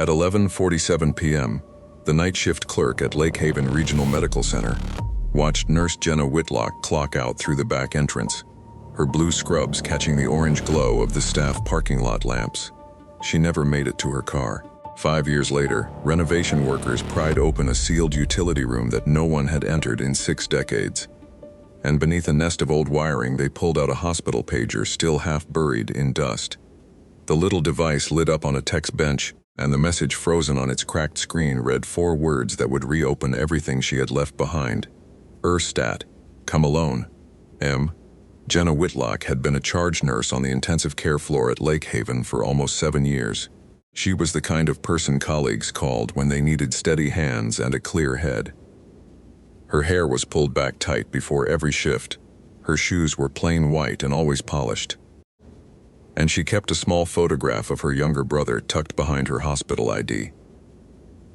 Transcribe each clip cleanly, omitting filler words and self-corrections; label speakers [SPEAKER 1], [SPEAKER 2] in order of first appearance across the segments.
[SPEAKER 1] At 11:47 p.m., the night shift clerk at Lake Haven Regional Medical Center watched nurse Jenna Whitlock clock out through the back entrance, her blue scrubs catching the orange glow of the staff parking lot lamps. She never made it to her car. 5 years later, renovation workers pried open a sealed utility room that no one had entered in 6 decades. And beneath a nest of old wiring, they pulled out a hospital pager still half buried in dust. The little device lit up on a text bench, and the message frozen on its cracked screen read 4 words that would reopen everything she had left behind. Stat. Come alone. M. Jenna Whitlock had been a charge nurse on the intensive care floor at Lake Haven for almost 7 years. She was the kind of person colleagues called when they needed steady hands and a clear head. Her hair was pulled back tight before every shift. Her shoes were plain white and always polished. And she kept a small photograph of her younger brother tucked behind her hospital ID.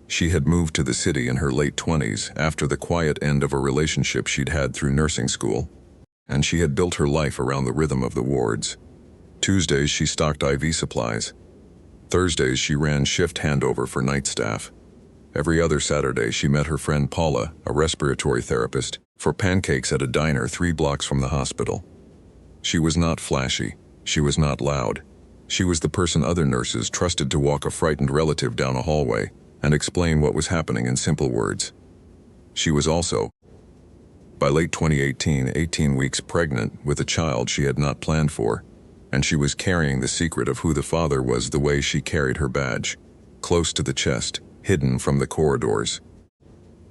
[SPEAKER 1] She had moved to the city in her late 20s after the quiet end of a relationship she'd had through nursing school, and she had built her life around the rhythm of the wards. Tuesdays she stocked IV supplies. Thursdays she ran shift handover for night staff. Every other Saturday she met her friend Paula, a respiratory therapist, for pancakes at a diner 3 blocks from the hospital. She was not flashy. She was not loud. She was the person other nurses trusted to walk a frightened relative down a hallway and explain what was happening in simple words. She was also, by late 2018, 18 weeks pregnant with a child she had not planned for, and she was carrying the secret of who the father was the way she carried her badge, close to the chest, hidden from the corridors.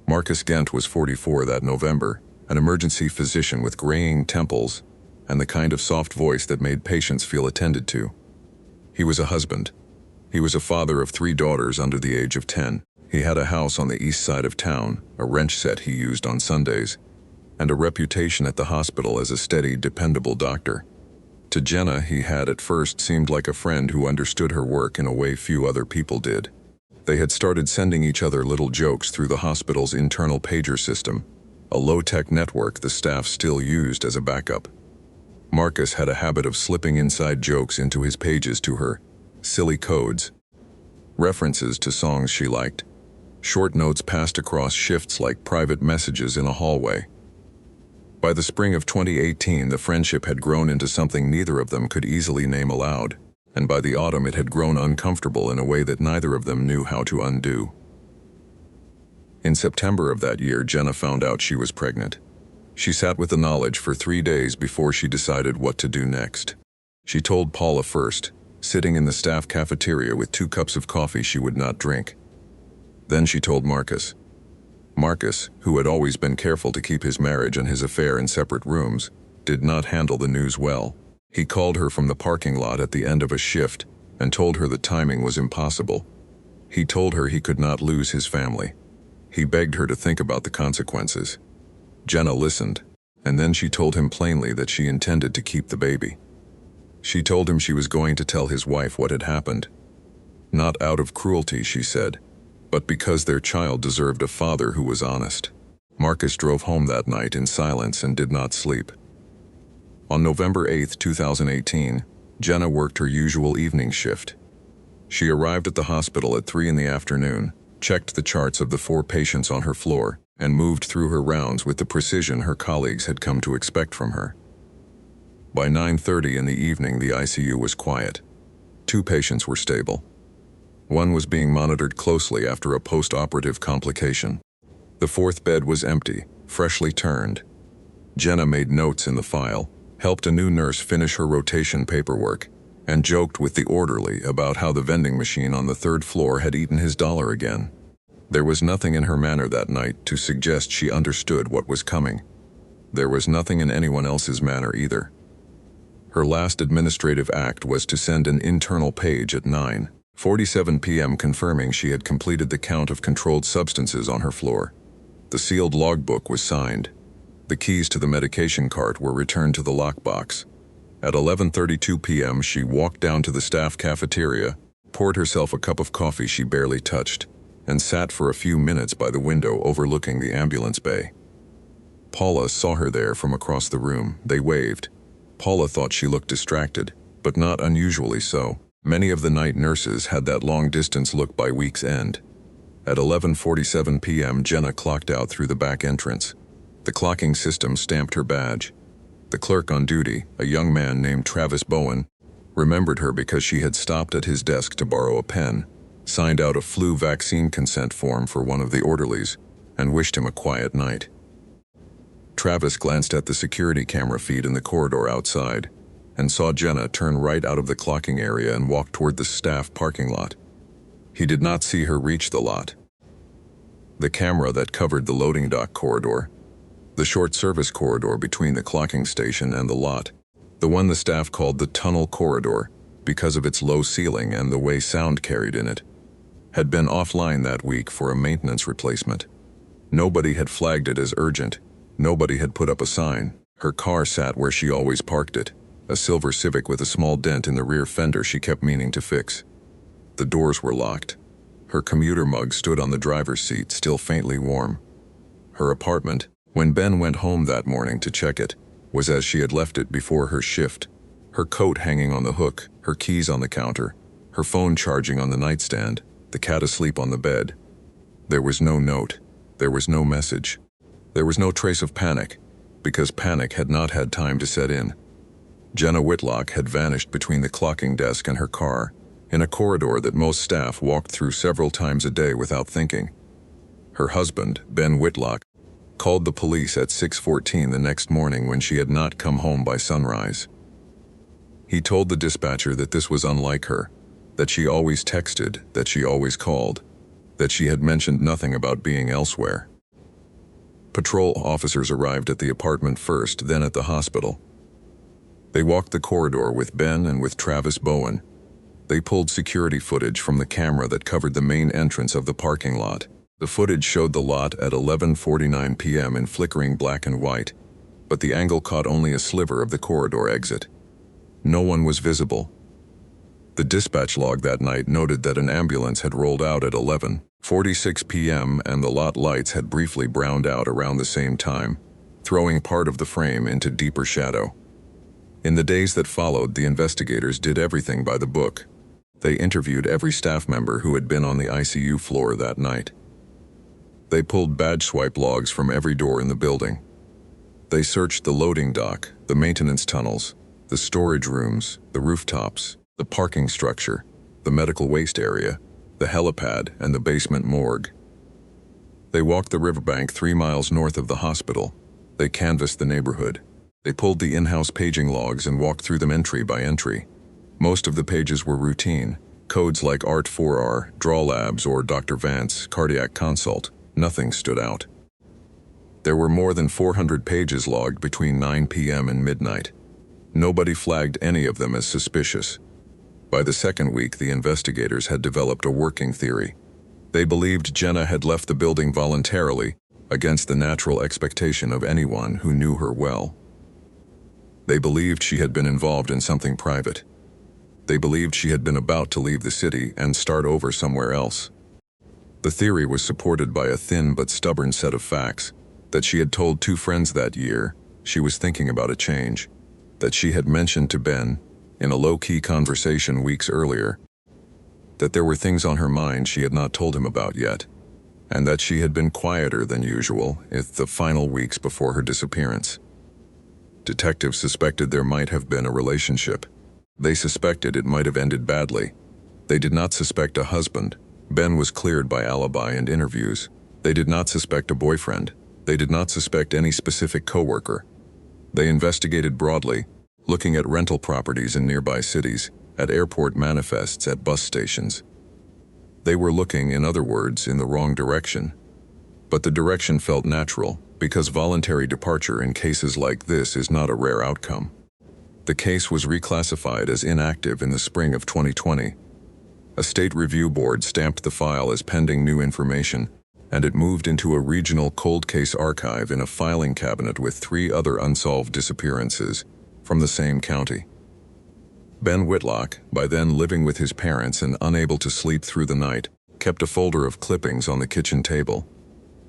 [SPEAKER 1] Marcus Gent was 44 that November, an emergency physician with graying temples and the kind of soft voice that made patients feel attended to. He was a husband. He was a father of 3 daughters under the age of 10. He had a house on the east side of town, a wrench set he used on Sundays, and a reputation at the hospital as a steady, dependable doctor. To Jenna, he had at first seemed like a friend who understood her work in a way few other people did. They had started sending each other little jokes through the hospital's internal pager system, a low-tech network the staff still used as a backup. Marcus had a habit of slipping inside jokes into his pages to her, silly codes, references to songs she liked, short notes passed across shifts like private messages in a hallway. By the spring of 2018, the friendship had grown into something neither of them could easily name aloud, and by the autumn it had grown uncomfortable in a way that neither of them knew how to undo. In September of that year, Jenna found out she was pregnant. She sat with the knowledge for 3 days before she decided what to do next. She told Paula first, sitting in the staff cafeteria with 2 cups of coffee she would not drink. Then she told Marcus. Marcus, who had always been careful to keep his marriage and his affair in separate rooms, did not handle the news well. He called her from the parking lot at the end of a shift and told her the timing was impossible. He told her he could not lose his family. He begged her to think about the consequences. Jenna listened, and then she told him plainly that she intended to keep the baby. She told him she was going to tell his wife what had happened. Not out of cruelty, she said, but because their child deserved a father who was honest. Marcus drove home that night in silence and did not sleep. On November 8, 2018, Jenna worked her usual evening shift. She arrived at the hospital at 3 in the afternoon, checked the charts of the 4 patients on her floor, and moved through her rounds with the precision her colleagues had come to expect from her. By 9:30 in the evening, the ICU was quiet. 2 patients were stable. One was being monitored closely after a post-operative complication. The 4th bed was empty, freshly turned. Jenna made notes in the file, helped a new nurse finish her rotation paperwork, and joked with the orderly about how the vending machine on the 3rd floor had eaten his dollar again. There was nothing in her manner that night to suggest she understood what was coming. There was nothing in anyone else's manner either. Her last administrative act was to send an internal page at 9:47 p.m. confirming she had completed the count of controlled substances on her floor. The sealed logbook was signed. The keys to the medication cart were returned to the lockbox. At 11:32 p.m. she walked down to the staff cafeteria, poured herself a cup of coffee she barely touched, and sat for a few minutes by the window overlooking the ambulance bay. Paula saw her there from across the room. They waved. Paula thought she looked distracted, but not unusually so. Many of the night nurses had that long-distance look by week's end. At 11:47 p.m., Jenna clocked out through the back entrance. The clocking system stamped her badge. The clerk on duty, a young man named Travis Bowen, remembered her because she had stopped at his desk to borrow a pen, signed out a flu vaccine consent form for one of the orderlies, and wished him a quiet night. Travis glanced at the security camera feed in the corridor outside and saw Jenna turn right out of the clocking area and walk toward the staff parking lot. He did not see her reach the lot. The camera that covered the loading dock corridor, the short service corridor between the clocking station and the lot, the one the staff called the tunnel corridor because of its low ceiling and the way sound carried in it, had been offline that week for a maintenance replacement. Nobody had flagged it as urgent. Nobody had put up a sign. Her car sat where she always parked it, a silver Civic with a small dent in the rear fender she kept meaning to fix. The doors were locked. Her commuter mug stood on the driver's seat, still faintly warm. Her apartment, when Ben went home that morning to check it, was as she had left it before her shift. Her coat hanging on the hook, her keys on the counter, her phone charging on the nightstand, the cat asleep on the bed. There was no note. There was no message. There was no trace of panic, because panic had not had time to set in. Jenna Whitlock had vanished between the clocking desk and her car, in a corridor that most staff walked through several times a day without thinking. Her husband, Ben Whitlock, called the police at 6:14 the next morning when she had not come home by sunrise. He told the dispatcher that this was unlike her, that she always texted, that she always called, that she had mentioned nothing about being elsewhere. Patrol officers arrived at the apartment first, then at the hospital. They walked the corridor with Ben and with Travis Bowen. They pulled security footage from the camera that covered the main entrance of the parking lot. The footage showed the lot at 11:49 p.m. in flickering black and white, but the angle caught only a sliver of the corridor exit. No one was visible. The dispatch log that night noted that an ambulance had rolled out at 11:46 p.m. and the lot lights had briefly browned out around the same time, throwing part of the frame into deeper shadow. In the days that followed, the investigators did everything by the book. They interviewed every staff member who had been on the ICU floor that night. They pulled badge swipe logs from every door in the building. They searched the loading dock, the maintenance tunnels, the storage rooms, the rooftops, the parking structure, the medical waste area, the helipad, and the basement morgue. They walked the riverbank 3 miles north of the hospital. They canvassed the neighborhood. They pulled the in-house paging logs and walked through them entry by entry. Most of the pages were routine, codes like ART4R, Draw Labs, or Dr. Vance, Cardiac Consult. Nothing stood out. There were more than 400 pages logged between 9 p.m. and midnight. Nobody flagged any of them as suspicious. By the second week, the investigators had developed a working theory. They believed Jenna had left the building voluntarily, against the natural expectation of anyone who knew her well. They believed she had been involved in something private. They believed she had been about to leave the city and start over somewhere else. The theory was supported by a thin but stubborn set of facts: that she had told 2 friends that year she was thinking about a change, that she had mentioned to Ben, in a low-key conversation weeks earlier, that there were things on her mind she had not told him about yet, and that she had been quieter than usual in the final weeks before her disappearance. Detectives suspected there might have been a relationship. They suspected it might have ended badly. They did not suspect a husband. Ben was cleared by alibi and interviews. They did not suspect a boyfriend. They did not suspect any specific coworker. They investigated broadly, looking at rental properties in nearby cities, at airport manifests, at bus stations. They were looking, in other words, in the wrong direction. But the direction felt natural, because voluntary departure in cases like this is not a rare outcome. The case was reclassified as inactive in the spring of 2020. A state review board stamped the file as pending new information, and it moved into a regional cold case archive in a filing cabinet with 3 other unsolved disappearances from the same county. Ben Whitlock, by then living with his parents and unable to sleep through the night, kept a folder of clippings on the kitchen table.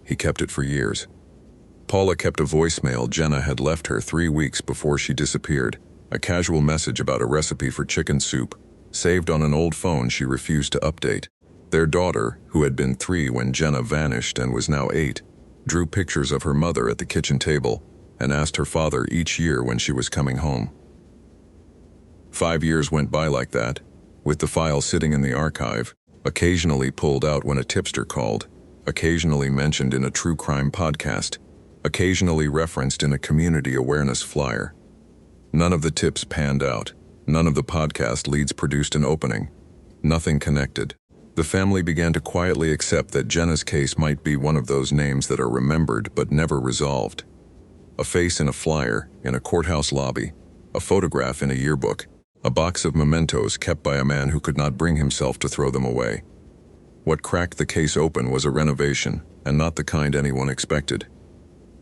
[SPEAKER 1] He kept it for years. Paula kept a voicemail Jenna had left her 3 weeks before she disappeared, a casual message about a recipe for chicken soup, saved on an old phone she refused to update. Their daughter, who had been 3 when Jenna vanished and was now 8, drew pictures of her mother at the kitchen table and asked her father each year when she was coming home. 5 years went by like that, with the file sitting in the archive, occasionally pulled out when a tipster called, occasionally mentioned in a true crime podcast, occasionally referenced in a community awareness flyer. None of the tips panned out. None of the podcast leads produced an opening. Nothing connected. The family began to quietly accept that Jenna's case might be one of those names that are remembered but never resolved. A face in a flyer, in a courthouse lobby, a photograph in a yearbook, a box of mementos kept by a man who could not bring himself to throw them away. What cracked the case open was a renovation, and not the kind anyone expected.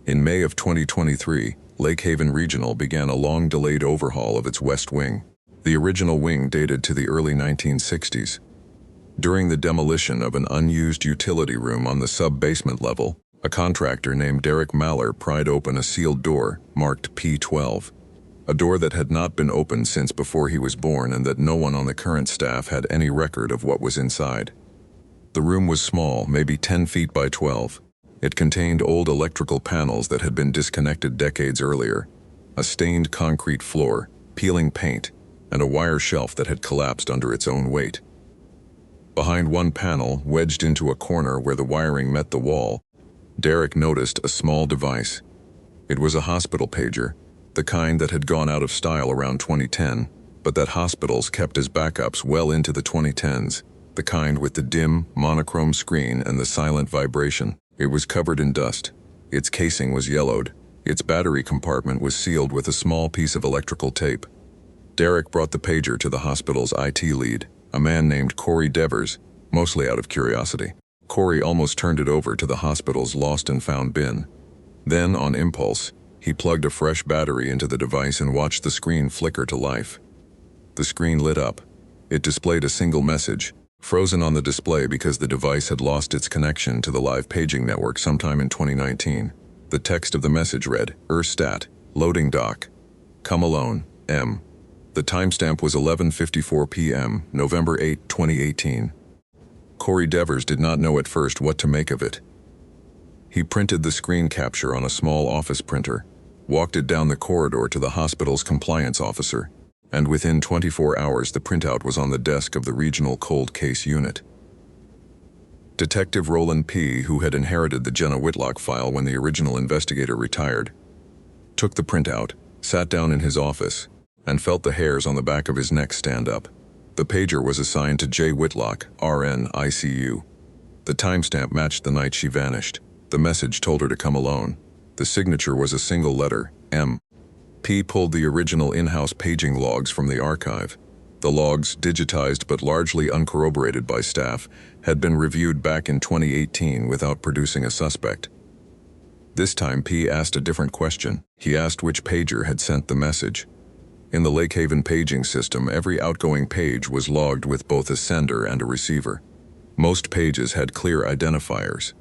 [SPEAKER 1] In May of 2023, Lake Haven Regional began a long-delayed overhaul of its west wing. The original wing dated to the early 1960s. During the demolition of an unused utility room on the sub-basement level, a contractor named Derek Maller pried open a sealed door marked P12, a door that had not been opened since before he was born and that no one on the current staff had any record of what was inside. The room was small, maybe 10 feet by 12. It contained old electrical panels that had been disconnected decades earlier, a stained concrete floor, peeling paint, and a wire shelf that had collapsed under its own weight. Behind one panel, wedged into a corner where the wiring met the wall, Derek noticed a small device. It was a hospital pager, the kind that had gone out of style around 2010, but that hospitals kept as backups well into the 2010s, the kind with the dim, monochrome screen and the silent vibration. It was covered in dust. Its casing was yellowed. Its battery compartment was sealed with a small piece of electrical tape. Derek brought the pager to the hospital's IT lead, a man named Corey Devers, mostly out of curiosity. Corey almost turned it over to the hospital's lost and found bin. Then, on impulse, he plugged a fresh battery into the device and watched the screen flicker to life. The screen lit up. It displayed a single message, frozen on the display because the device had lost its connection to the live paging network sometime in 2019. The text of the message read, "Stat, loading dock. Come alone, M." The timestamp was 11:54 p.m., November 8, 2018. Corey Devers did not know at first what to make of it. He printed the screen capture on a small office printer, walked it down the corridor to the hospital's compliance officer, and within 24 hours the printout was on the desk of the regional cold case unit. Detective Roland P., who had inherited the Jenna Whitlock file when the original investigator retired, took the printout, sat down in his office, and felt the hairs on the back of his neck stand up. The pager was assigned to J. Whitlock, RN, ICU. The timestamp matched the night she vanished. The message told her to come alone. The signature was a single letter, M. P. pulled the original in-house paging logs from the archive. The logs, digitized but largely uncorroborated by staff, had been reviewed back in 2018 without producing a suspect. This time P. asked a different question. He asked which pager had sent the message. In the Lake Haven paging system, every outgoing page was logged with both a sender and a receiver. Most pages had clear identifiers.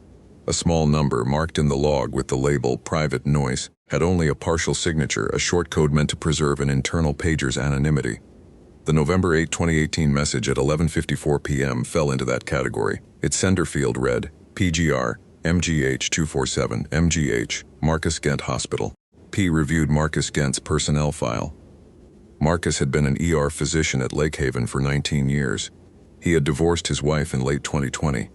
[SPEAKER 1] A small number marked in the log with the label "private noise" had only a partial signature, a short code meant to preserve an internal pager's anonymity. The November 8, 2018 message at 11:54 p.m. fell into that category. Its sender field read, PGR, MGH 247, MGH, Marcus Gent Hospital. P. reviewed Marcus Gent's personnel file. Marcus had been an ER physician at Lake Haven for 19 years. He had divorced his wife in late 2020.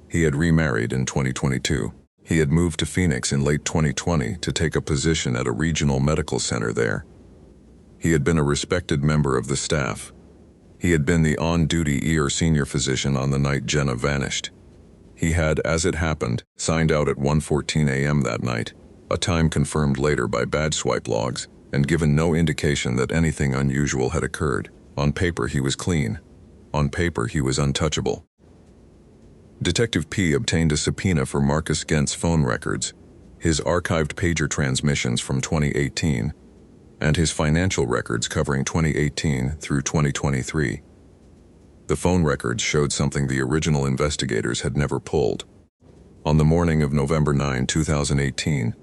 [SPEAKER 1] He had remarried in 2022. He had moved to Phoenix in late 2020 to take a position at a regional medical center there. He had been a respected member of the staff. He had been the on-duty ER senior physician on the night Jenna vanished. He had, as it happened, signed out at 1:14 a.m. that night, a time confirmed later by badge swipe logs, and given no indication that anything unusual had occurred. On paper, he was clean. On paper, he was untouchable. Detective P. obtained a subpoena for Marcus Gent's phone records, his archived pager transmissions from 2018, and his financial records covering 2018 through 2023. The phone records showed something the original investigators had never pulled. On the morning of November 9, 2018,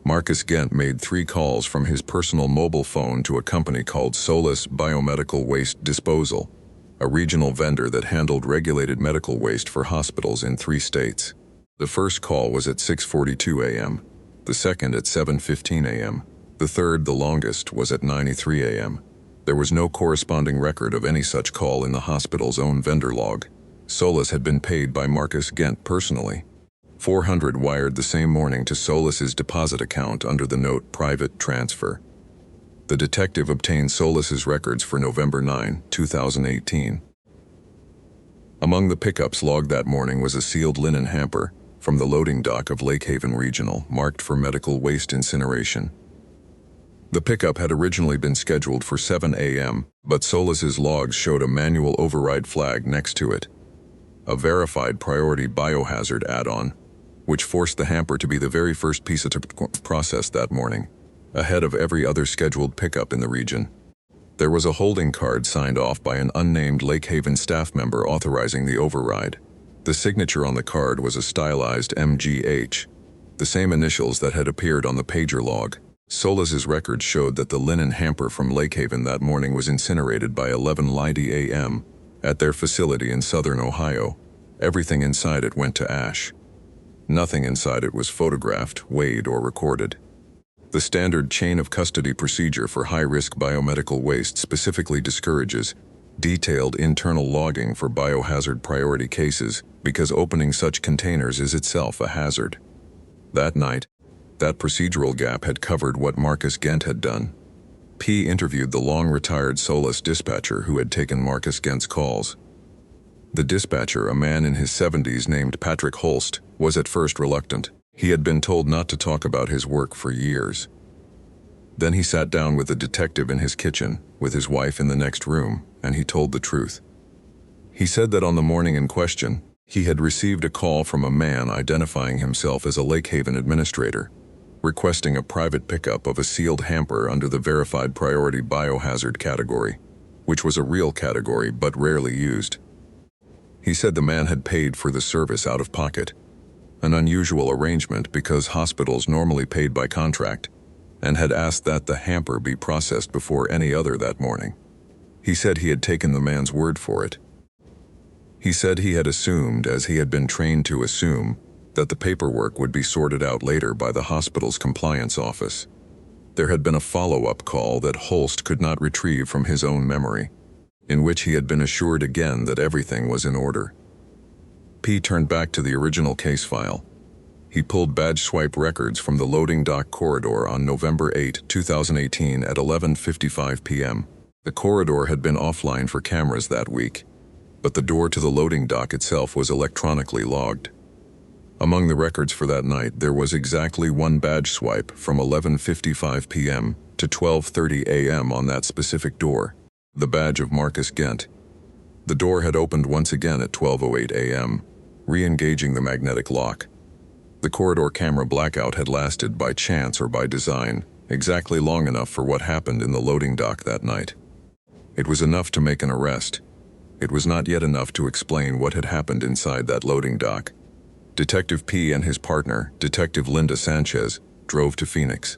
[SPEAKER 1] Marcus Gent made 3 calls from his personal mobile phone to a company called Solus Biomedical Waste Disposal. a regional vendor that handled regulated medical waste for hospitals in 3 states. The first call was at 6:42 a.m., the second at 7:15 a.m., the third, the longest, was at 9:03 a.m. There was no corresponding record of any such call in the hospital's own vendor log. Solis had been paid by Marcus Gent personally. 400 wired the same morning to Solis's deposit account under the note "Private Transfer." The detective obtained Solis's records for November 9, 2018. Among the pickups logged that morning was a sealed linen hamper from the loading dock of Lake Haven Regional, marked for medical waste incineration. The pickup had originally been scheduled for 7 a.m., but Solis's logs showed a manual override flag next to it, a verified priority biohazard add-on, which forced the hamper to be the very first piece to process that morning, ahead of every other scheduled pickup in the region. There was a holding card signed off by an unnamed Lake Haven staff member authorizing the override. The signature on the card was a stylized MGH, the same initials that had appeared on the pager log. Solis's records showed that the linen hamper from Lake Haven that morning was incinerated by 11:90 a.m. at their facility in southern Ohio. Everything inside it went to ash. Nothing inside it was photographed, weighed, or recorded. The standard chain of custody procedure for high-risk biomedical waste specifically discourages detailed internal logging for biohazard priority cases because opening such containers is itself a hazard. That night, that procedural gap had covered what Marcus Gent had done. P interviewed the long-retired Solis dispatcher who had taken Marcus Gent's calls. The dispatcher, a man in his 70s named Patrick Holst, was at first reluctant. He had been told not to talk about his work for years. Then he sat down with the detective in his kitchen, with his wife in the next room, and he told the truth. He said that on the morning in question, he had received a call from a man identifying himself as a Lake Haven administrator, requesting a private pickup of a sealed hamper under the verified priority biohazard category, which was a real category but rarely used. He said the man had paid for the service out of pocket, an unusual arrangement because hospitals normally paid by contract, and had asked that the hamper be processed before any other that morning. He said he had taken the man's word for it. He said he had assumed, as he had been trained to assume, that the paperwork would be sorted out later by the hospital's compliance office. There had been a follow-up call that Holst could not retrieve from his own memory, in which he had been assured again that everything was in order. P turned back to the original case file. He pulled badge swipe records from the loading dock corridor on November 8, 2018 at 11:55 p.m. The corridor had been offline for cameras that week, but the door to the loading dock itself was electronically logged. Among the records for that night, there was exactly one badge swipe from 11:55 p.m. to 12:30 a.m. on that specific door, the badge of Marcus Gent. The door had opened once again at 12:08 a.m., re-engaging the magnetic lock. The corridor camera blackout had lasted by chance or by design, exactly long enough for what happened in the loading dock that night. It was enough to make an arrest. It was not yet enough to explain what had happened inside that loading dock. Detective P and his partner, Detective Linda Sanchez, drove to Phoenix.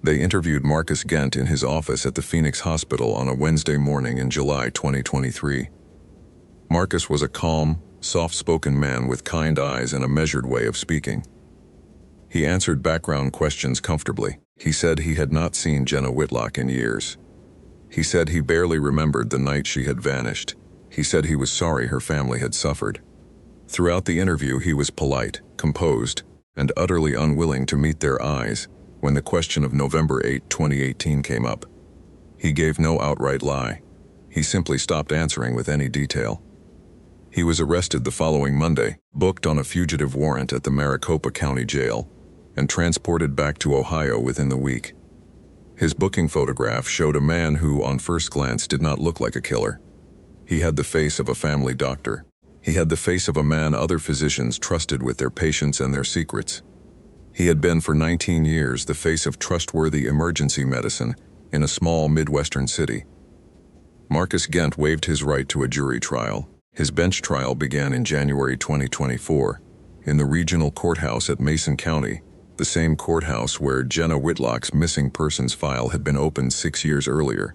[SPEAKER 1] They interviewed Marcus Gent in his office at the Phoenix Hospital on a Wednesday morning in July 2023. Marcus was a calm, soft-spoken man with kind eyes and a measured way of speaking. He answered background questions comfortably. He said he had not seen Jenna Whitlock in years. He said he barely remembered the night she had vanished. He said he was sorry her family had suffered. Throughout the interview, he was polite, composed, and utterly unwilling to meet their eyes when the question of November 8, 2018 came up. He gave no outright lie. He simply stopped answering with any detail. He was arrested the following Monday, booked on a fugitive warrant at the Maricopa County Jail, and transported back to Ohio within the week. His booking photograph showed a man who, on first glance, did not look like a killer. He had the face of a family doctor. He had the face of a man other physicians trusted with their patients and their secrets. He had been for 19 years the face of trustworthy emergency medicine in a small Midwestern city. Marcus Gent waived his right to a jury trial. His bench trial began in January 2024 in the regional courthouse at Mason County, the same courthouse where Jenna Whitlock's missing persons file had been opened 6 years earlier.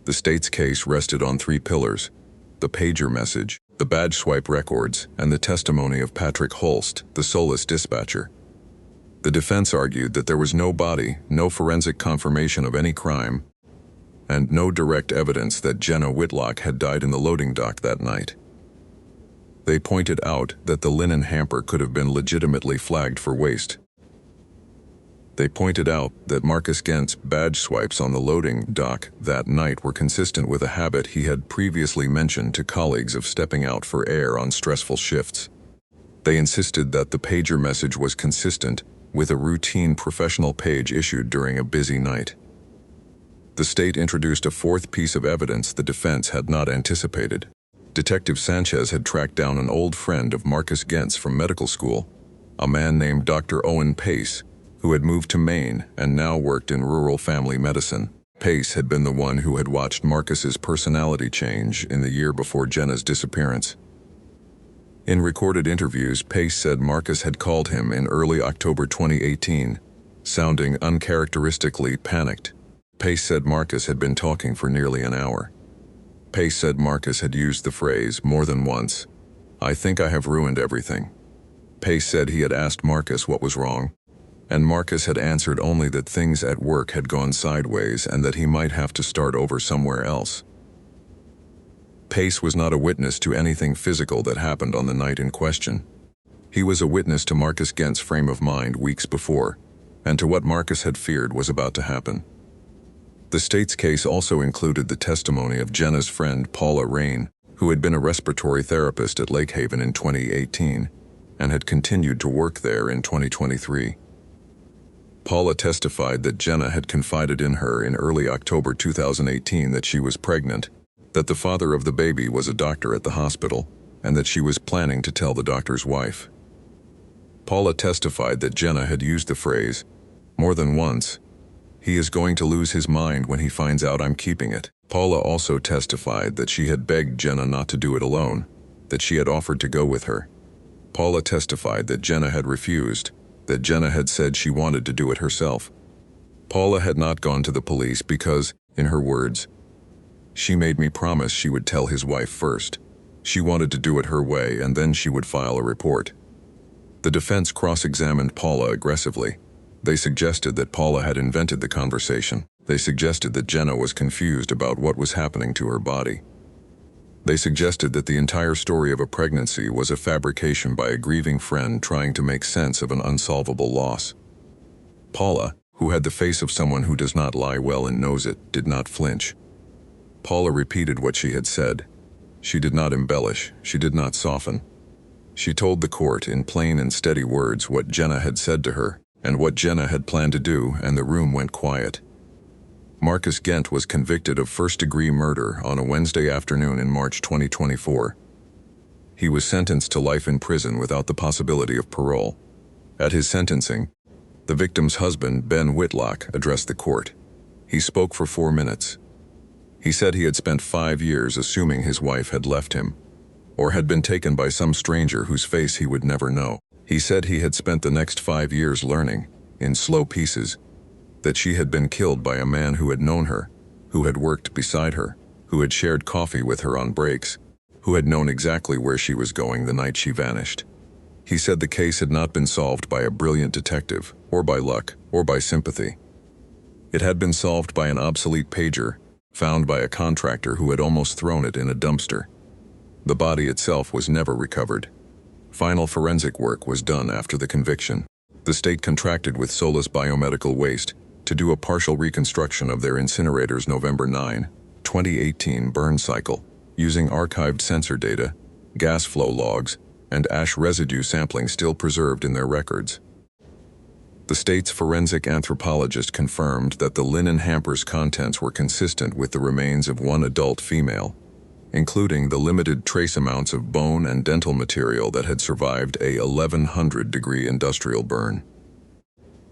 [SPEAKER 1] The state's case rested on 3 pillars: the pager message, the badge swipe records, and the testimony of Patrick Holst, the Solis dispatcher. The defense argued that there was no body, no forensic confirmation of any crime, and no direct evidence that Jenna Whitlock had died in the loading dock that night. They pointed out that the linen hamper could have been legitimately flagged for waste. They pointed out that Marcus Gent's badge swipes on the loading dock that night were consistent with a habit he had previously mentioned to colleagues of stepping out for air on stressful shifts. They insisted that the pager message was consistent with a routine professional page issued during a busy night. The state introduced a fourth piece of evidence the defense had not anticipated. Detective Sanchez had tracked down an old friend of Marcus Gent's from medical school, a man named Dr. Owen Pace, who had moved to Maine and now worked in rural family medicine. Pace had been the one who had watched Marcus's personality change in the year before Jenna's disappearance. In recorded interviews, Pace said Marcus had called him in early October 2018, sounding uncharacteristically panicked. Pace said Marcus had been talking for nearly an hour. Pace said Marcus had used the phrase more than once, "I think I have ruined everything." Pace said he had asked Marcus what was wrong, and Marcus had answered only that things at work had gone sideways and that he might have to start over somewhere else. Pace was not a witness to anything physical that happened on the night in question. He was a witness to Marcus Gent's frame of mind weeks before, and to what Marcus had feared was about to happen. The state's case also included the testimony of Jenna's friend Paula Rain, who had been a respiratory therapist at Lake Haven in 2018 and had continued to work there in 2023. Paula testified that Jenna had confided in her in early October 2018 that she was pregnant, that the father of the baby was a doctor at the hospital, and that she was planning to tell the doctor's wife. Paula testified that Jenna had used the phrase, more than once, "He is going to lose his mind when he finds out I'm keeping it." Paula also testified that she had begged Jenna not to do it alone, that she had offered to go with her. Paula testified that Jenna had refused, that Jenna had said she wanted to do it herself. Paula had not gone to the police because, in her words, "She made me promise she would tell his wife first. She wanted to do it her way and then she would file a report." The defense cross-examined Paula aggressively. They suggested that Paula had invented the conversation. They suggested that Jenna was confused about what was happening to her body. They suggested that the entire story of a pregnancy was a fabrication by a grieving friend trying to make sense of an unsolvable loss. Paula, who had the face of someone who does not lie well and knows it, did not flinch. Paula repeated what she had said. She did not embellish, she did not soften. She told the court in plain and steady words what Jenna had said to her and what Jenna had planned to do, and the room went quiet. Marcus Gent was convicted of first-degree murder on a Wednesday afternoon in March 2024. He was sentenced to life in prison without the possibility of parole. At his sentencing, the victim's husband, Ben Whitlock, addressed the court. He spoke for 4 minutes. He said he had spent 5 years assuming his wife had left him, or had been taken by some stranger whose face he would never know. He said he had spent the next 5 years learning, in slow pieces, that she had been killed by a man who had known her, who had worked beside her, who had shared coffee with her on breaks, who had known exactly where she was going the night she vanished. He said the case had not been solved by a brilliant detective, or by luck, or by sympathy. It had been solved by an obsolete pager, found by a contractor who had almost thrown it in a dumpster. The body itself was never recovered. Final forensic work was done after the conviction. The state contracted with Solis Biomedical Waste to do a partial reconstruction of their incinerator's November 9, 2018 burn cycle, using archived sensor data, gas flow logs, and ash residue sampling still preserved in their records. The state's forensic anthropologist confirmed that the linen hamper's contents were consistent with the remains of one adult female, including the limited trace amounts of bone and dental material that had survived a 1100-degree industrial burn.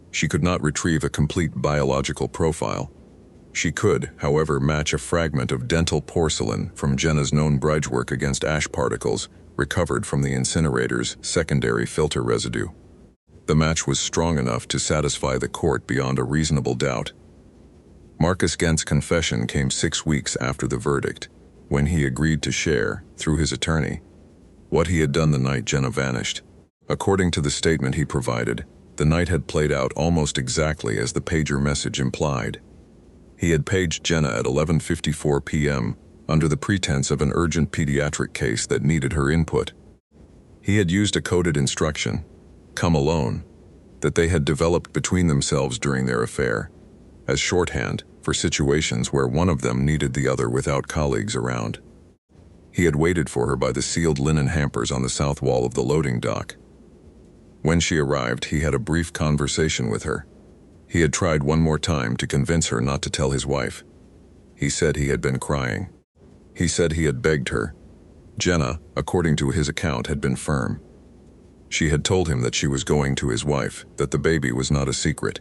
[SPEAKER 1] She could not retrieve a complete biological profile. She could, however, match a fragment of dental porcelain from Jenna's known bridge work against ash particles recovered from the incinerator's secondary filter residue. The match was strong enough to satisfy the court beyond a reasonable doubt. Marcus Gent's confession came 6 weeks after the verdict. when he agreed to share, through his attorney, what he had done the night Jenna vanished. According to the statement he provided, the night had played out almost exactly as the pager message implied. He had paged Jenna at 11:54 p.m. under the pretense of an urgent pediatric case that needed her input. He had used a coded instruction, "Come alone," that they had developed between themselves during their affair, as shorthand for situations where one of them needed the other without colleagues around. He had waited for her by the sealed linen hampers on the south wall of the loading dock. When she arrived, he had a brief conversation with her. He had tried one more time to convince her not to tell his wife. He said he had been crying. He said he had begged her. Jenna, according to his account, had been firm. She had told him that she was going to his wife, that the baby was not a secret,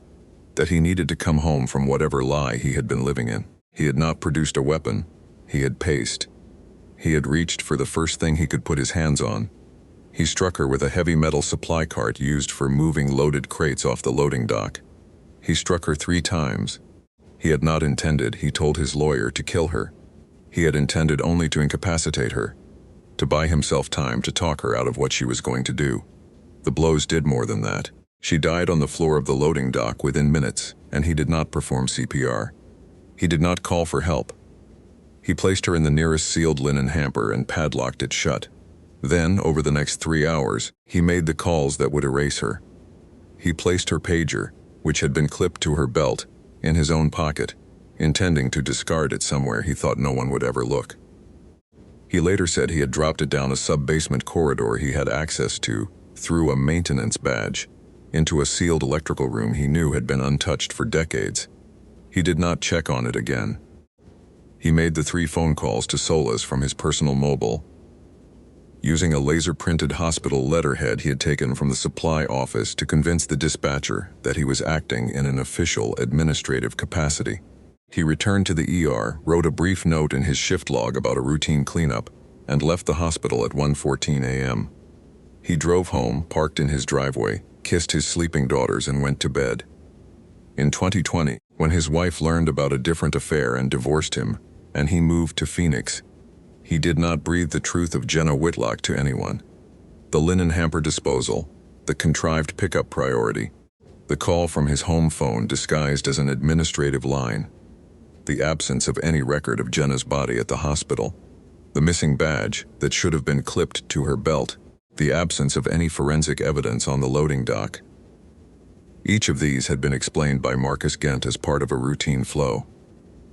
[SPEAKER 1] that he needed to come home from whatever lie he had been living in. He had not produced a weapon. He had paced. He had reached for the first thing he could put his hands on. He struck her with a heavy metal supply cart used for moving loaded crates off the loading dock. He struck her 3 times. He had not intended, he told his lawyer, to kill her. He had intended only to incapacitate her, to buy himself time to talk her out of what she was going to do. The blows did more than that. She died on the floor of the loading dock within minutes, and he did not perform CPR. He did not call for help. He placed her in the nearest sealed linen hamper and padlocked it shut. Then, over the next 3 hours, he made the calls that would erase her. He placed her pager, which had been clipped to her belt, in his own pocket, intending to discard it somewhere he thought no one would ever look. He later said he had dropped it down a sub-basement corridor he had access to, through a maintenance badge, into a sealed electrical room he knew had been untouched for decades. He did not check on it again. He made the 3 phone calls to Solas from his personal mobile, using a laser-printed hospital letterhead he had taken from the supply office to convince the dispatcher that he was acting in an official administrative capacity. He returned to the ER, wrote a brief note in his shift log about a routine cleanup, and left the hospital at 1:14 a.m. He drove home, parked in his driveway, kissed his sleeping daughters, and went to bed. In 2020, when his wife learned about a different affair and divorced him, and he moved to Phoenix, he did not breathe the truth of Jenna Whitlock to anyone. The linen hamper disposal, the contrived pickup priority, the call from his home phone disguised as an administrative line, the absence of any record of Jenna's body at the hospital, the missing badge that should have been clipped to her belt, the absence of any forensic evidence on the loading dock. Each of these had been explained by Marcus Gent as part of a routine flow.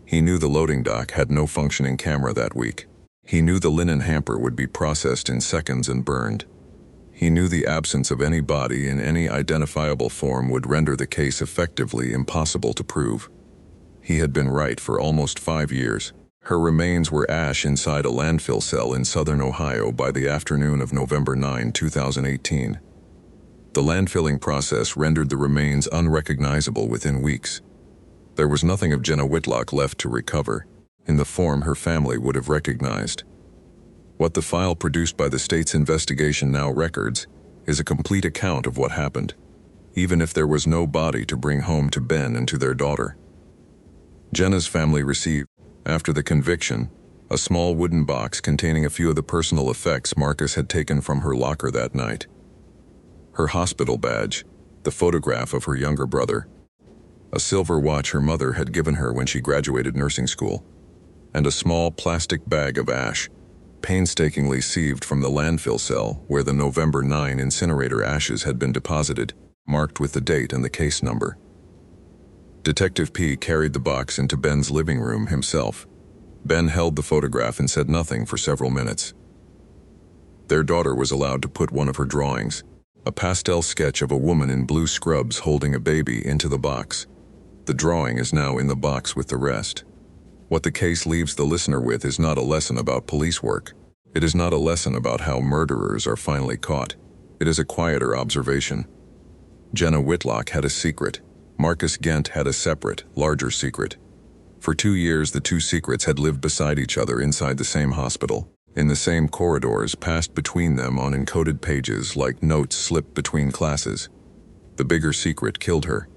[SPEAKER 1] He knew the loading dock had no functioning camera that week. He knew the linen hamper would be processed in seconds and burned. He knew the absence of any body in any identifiable form would render the case effectively impossible to prove. He had been right for almost 5 years. Her remains were ash inside a landfill cell in southern Ohio by the afternoon of November 9, 2018. The landfilling process rendered the remains unrecognizable within weeks. There was nothing of Jenna Whitlock left to recover, in the form her family would have recognized. What the file produced by the state's investigation now records is a complete account of what happened, even if there was no body to bring home to Ben and to their daughter. Jenna's family received, after the conviction, a small wooden box containing a few of the personal effects Marcus had taken from her locker that night. Her hospital badge, the photograph of her younger brother, a silver watch her mother had given her when she graduated nursing school, and a small plastic bag of ash, painstakingly sieved from the landfill cell where the November 9 incinerator ashes had been deposited, marked with the date and the case number. Detective P carried the box into Ben's living room himself. Ben held the photograph and said nothing for several minutes. Their daughter was allowed to put one of her drawings, a pastel sketch of a woman in blue scrubs holding a baby, into the box. The drawing is now in the box with the rest. What the case leaves the listener with is not a lesson about police work. It is not a lesson about how murderers are finally caught. It is a quieter observation. Jenna Whitlock had a secret. Marcus Gent had a separate, larger secret. For 2 years, the two secrets had lived beside each other inside the same hospital, in the same corridors, passed between them on encoded pages like notes slipped between classes. The bigger secret killed her.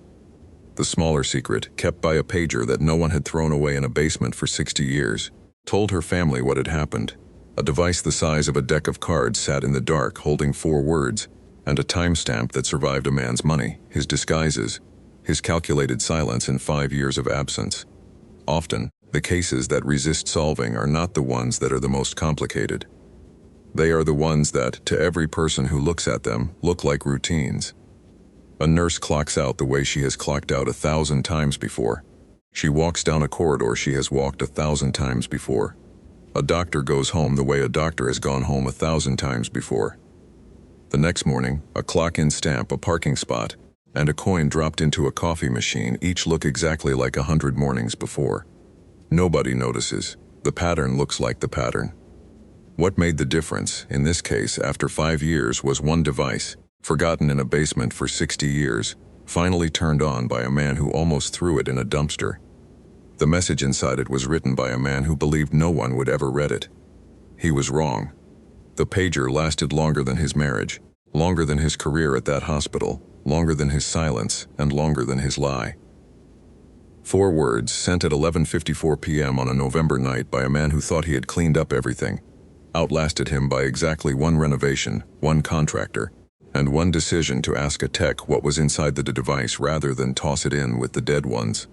[SPEAKER 1] The smaller secret, kept by a pager that no one had thrown away in a basement for 60 years, told her family what had happened. A device the size of a deck of cards sat in the dark holding 4 words, and a timestamp that survived a man's money, his disguises, his calculated silence and 5 years of absence. Often, the cases that resist solving are not the ones that are the most complicated. They are the ones that, to every person who looks at them, look like routines. A nurse clocks out the way she has clocked out 1,000 times before. She walks down a corridor she has walked 1,000 times before. A doctor goes home the way a doctor has gone home 1,000 times before. The next morning, a clock-in stamp, a parking spot, and a coin dropped into a coffee machine each look exactly like 100 mornings before. Nobody notices. The pattern looks like the pattern. What made the difference, in this case after 5 years, was one device, forgotten in a basement for 60 years, finally turned on by a man who almost threw it in a dumpster. The message inside it was written by a man who believed no one would ever read it. He was wrong. The pager lasted longer than his marriage, longer than his career at that hospital, longer than his silence, and longer than his lie. 4 words sent at 11:54 p.m. on a November night by a man who thought he had cleaned up everything, outlasted him by exactly 1 renovation, 1 contractor, and 1 decision to ask a tech what was inside the device rather than toss it in with the dead ones.